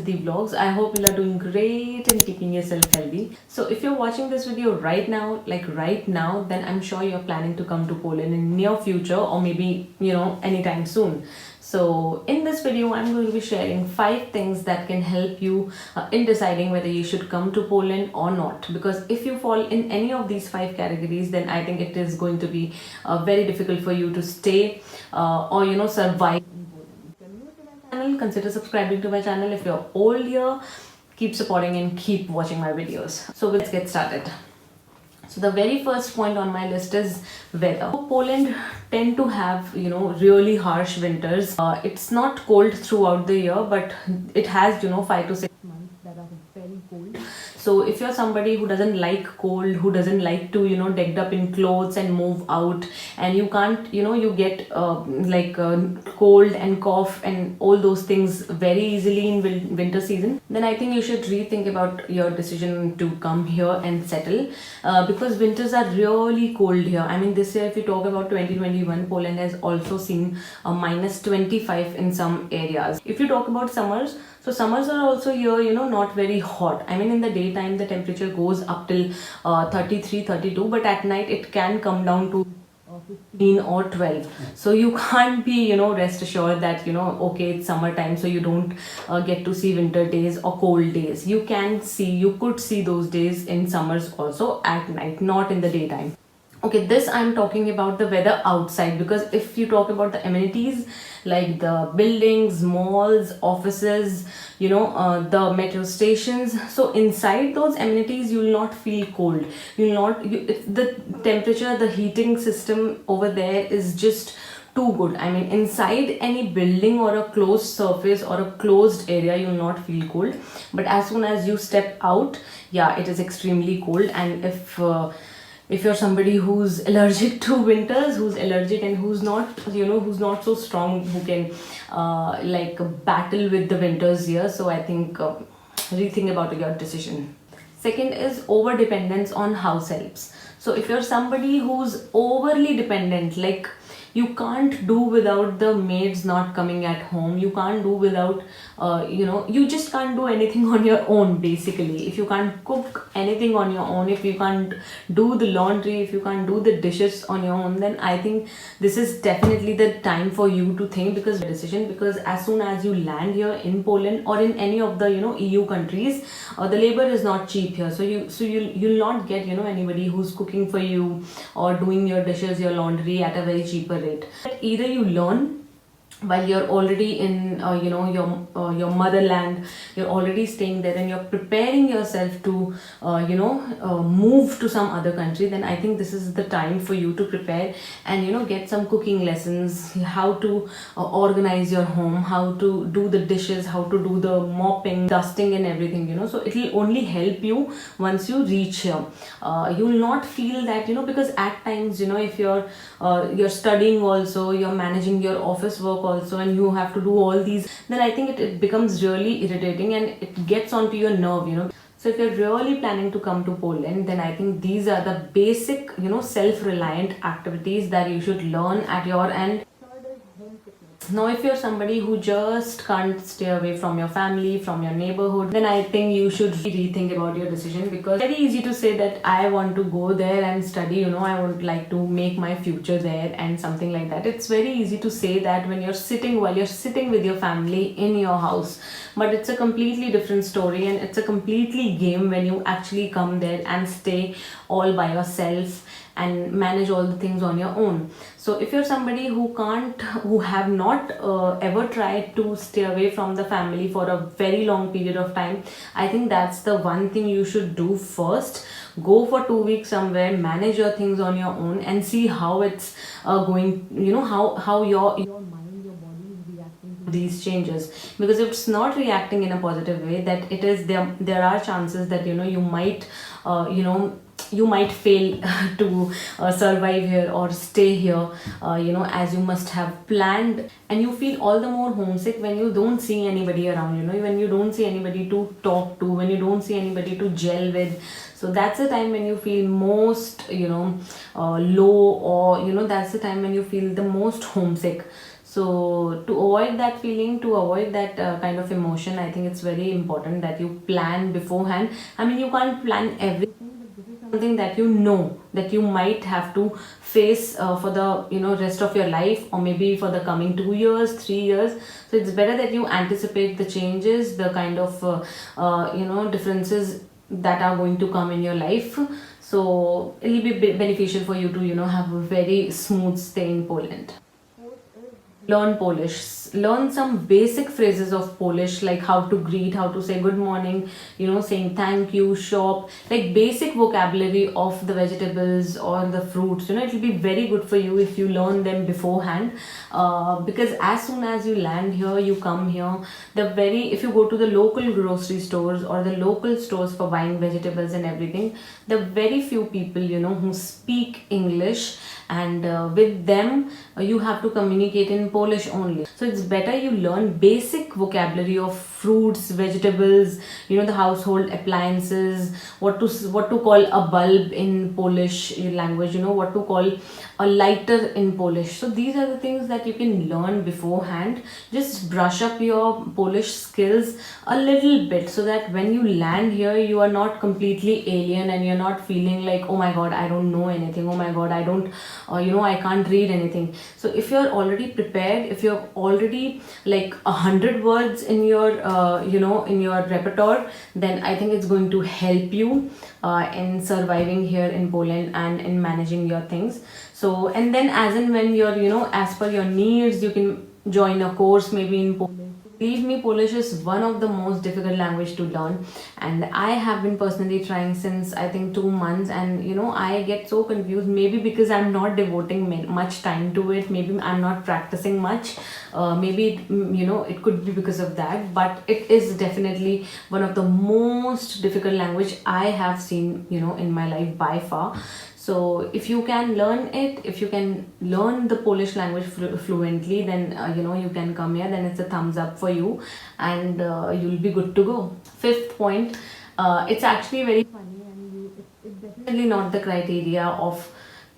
Siddhi Vlogs. I hope you are doing great and keeping yourself healthy. So if you're watching this video right now, then I'm sure you're planning to come to Poland in near future or maybe, anytime soon. So in this video, I'm going to be sharing 5 things that can help you in deciding whether you should come to Poland or not. Because if you fall in any of these 5 categories, then I think it is going to be very difficult for you to stay or survive. Channel, consider subscribing to my channel. If you're old here, keep supporting and keep watching my videos. So let's get started. So the very first point on my list is weather. Poland tend to have really harsh winters. It's not cold throughout the year, but it has 5 to 6 months that are very cold. So if you're somebody who doesn't like cold, who doesn't like to decked up in clothes and move out, and you can't you get cold and cough and all those things very easily in winter season, then I think you should rethink about your decision to come here and settle, because winters are really cold here. I mean, this year, if you talk about 2021, Poland has also seen a minus 25 in some areas. If you talk about summers, so summers are also here, not very hot. I mean, in the daytime, the temperature goes up till 33, 32, but at night it can come down to 15 or 12. So you can't be, rest assured that, okay, it's summertime, so you don't get to see winter days or cold days. You could see those days in summers also at night, not in the daytime. Okay, this I'm talking about the weather outside, because if you talk about the amenities like the buildings, malls, offices, the metro stations, so inside those amenities you'll not feel cold. The temperature, the heating system over there is just too good. I mean, inside any building or a closed surface or a closed area, you'll not feel cold. But as soon as you step out, yeah, it is extremely cold. And if you're somebody who's allergic to winters, who's allergic and who's not so strong, who can battle with the winters here, so I think rethink about your decision. Second is over dependence on house helps. So if you're somebody who's overly dependent, like you can't do without the maids not coming at home, you can't do without you just can't do anything on your own. Basically, if you can't cook anything on your own, if you can't do the laundry, if you can't do the dishes on your own, then I think this is definitely the time for you to think because as soon as you land here in Poland or in any of the EU countries, the labor is not cheap here. So you'll not get anybody who's cooking for you or doing your dishes, your laundry at a very cheaper rate. Either you learn while you're already in your motherland, you're already staying there and you're preparing yourself to move to some other country, then I think this is the time for you to prepare and get some cooking lessons, how to organize your home, how to do the dishes, how to do the mopping, dusting and everything, so it will only help you once you reach here. You will not feel that because at times if you're studying also, you're managing your office work also, and you have to do all these, then I think it becomes really irritating and it gets onto your nerve. So if you're really planning to come to Poland, then I think these are the basic self-reliant activities that you should learn at your end. Now, if you're somebody who just can't stay away from your family, from your neighborhood, then I think you should rethink about your decision, because it's very easy to say that I want to go there and study, I would like to make my future there and something like that. It's very easy to say that while you're sitting with your family in your house, but it's a completely different story and it's a completely game when you actually come there and stay all by yourself and manage all the things on your own. So if you're somebody who have not ever tried to stay away from the family for a very long period of time, I think that's the one thing you should do first. Go for 2 weeks somewhere, manage your things on your own and see how it's going, how your mind, your body is reacting to these changes. Because if it's not reacting in a positive way, that it is there are chances that you might fail to survive here or stay here as you must have planned, and you feel all the more homesick when you don't see anybody around, when you don't see anybody to talk to, when you don't see anybody to gel with. So that's the time when you feel most low, or that's the time when you feel the most homesick. So to avoid that feeling, to avoid that kind of emotion, I think it's very important that you plan beforehand. I mean, you can't plan everything, but this is something that you know that you might have to face for the rest of your life, or maybe for the coming 2 years, 3 years. So it's better that you anticipate the changes, the kind of differences that are going to come in your life. So it'll be beneficial for you to have a very smooth stay in Poland. Learn Polish. Learn some basic phrases of Polish, like how to greet, how to say good morning, saying thank you, shop, like basic vocabulary of the vegetables or the fruits. It will be very good for you if you learn them beforehand. Because as soon as you land here, you come here, if you go to the local grocery stores or the local stores for buying vegetables and everything, the very few people, who speak English, and with them you have to communicate in Polish only. So it's better you learn basic vocabulary of fruits, vegetables, the household appliances, what to call a bulb in Polish language, what to call a lighter in Polish. So these are the things that you can learn beforehand. Just brush up your Polish skills a little bit, so that when you land here, you are not completely alien and you're not feeling like, oh my god, I don't know anything, oh my god, I don't I can't read anything. So if you're already prepared, if you're already like 100 words in your in your repertoire, then I think it's going to help you in surviving here in Poland and in managing your things. So, and then as and when you're as per your needs, you can join a course maybe in Poland. Believe me, Polish is one of the most difficult language to learn, and I have been personally trying since I think 2 months, and I get so confused, maybe because I'm not devoting much time to it, maybe I'm not practicing much, maybe it could be because of that, but it is definitely one of the most difficult language I have seen in my life by far. So if you can learn it, if you can learn the Polish language fluently, then you can come here, then it's a thumbs up for you, and you'll be good to go. Fifth point, it's actually very funny, and it's definitely not the criteria of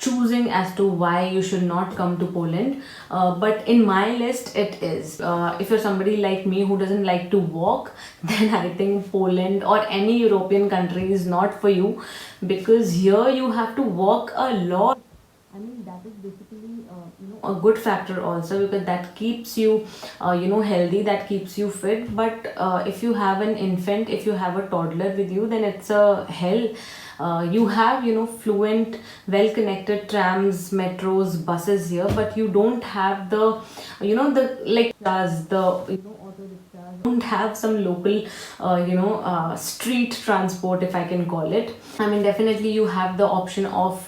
choosing as to why you should not come to Poland, but in my list it is. If you're somebody like me who doesn't like to walk, then I think Poland or any European country is not for you, because here you have to walk a lot. I mean, that is basically a good factor also, because that keeps you healthy, that keeps you fit. But if you have an infant, if you have a toddler with you, then it's a hell. You have fluent, well connected trams, metros, buses here, but you don't have the the like the auto rickshaws, don't have some local street transport, if I can call it. I mean, definitely you have the option of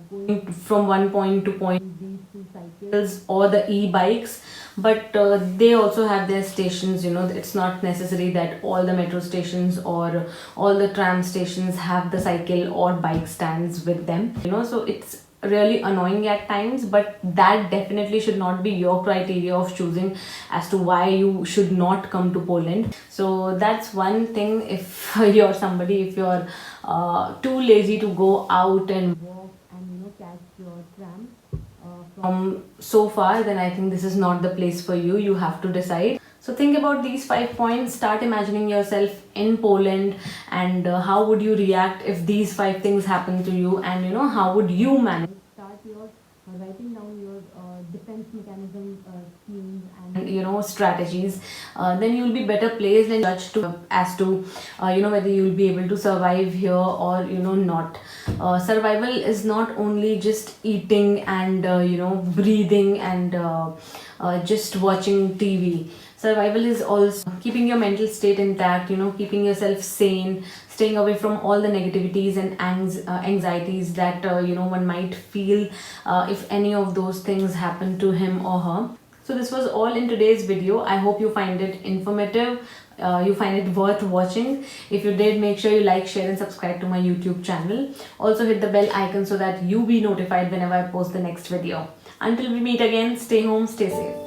going from one point to point B through cycles or the e-bikes, but they also have their stations. It's not necessary that all the metro stations or all the tram stations have the cycle or bike stands with them. So it's really annoying at times, but that definitely should not be your criteria of choosing as to why you should not come to Poland. So that's one thing. If you're somebody, if you're too lazy to go out and walk and catch your tram from so far, then I think this is not the place for you. You have to decide. So think about these 5 points, start imagining yourself in Poland, and how would you react if these 5 things happen to you, and how would you manage. Start your writing down your defense mechanism schemes and strategies. Then you'll be better placed and judged to as to whether you'll be able to survive here or not. Survival is not only just eating and breathing and just watching TV. Survival is also keeping your mental state intact, keeping yourself sane, staying away from all the negativities and anxieties that one might feel if any of those things happen to him or her. So this was all in today's video. I hope you find it informative. You find it worth watching. If you did, make sure you like, share and subscribe to my YouTube channel. Also hit the bell icon so that you be notified whenever I post the next video. Until we meet again, stay home, stay safe.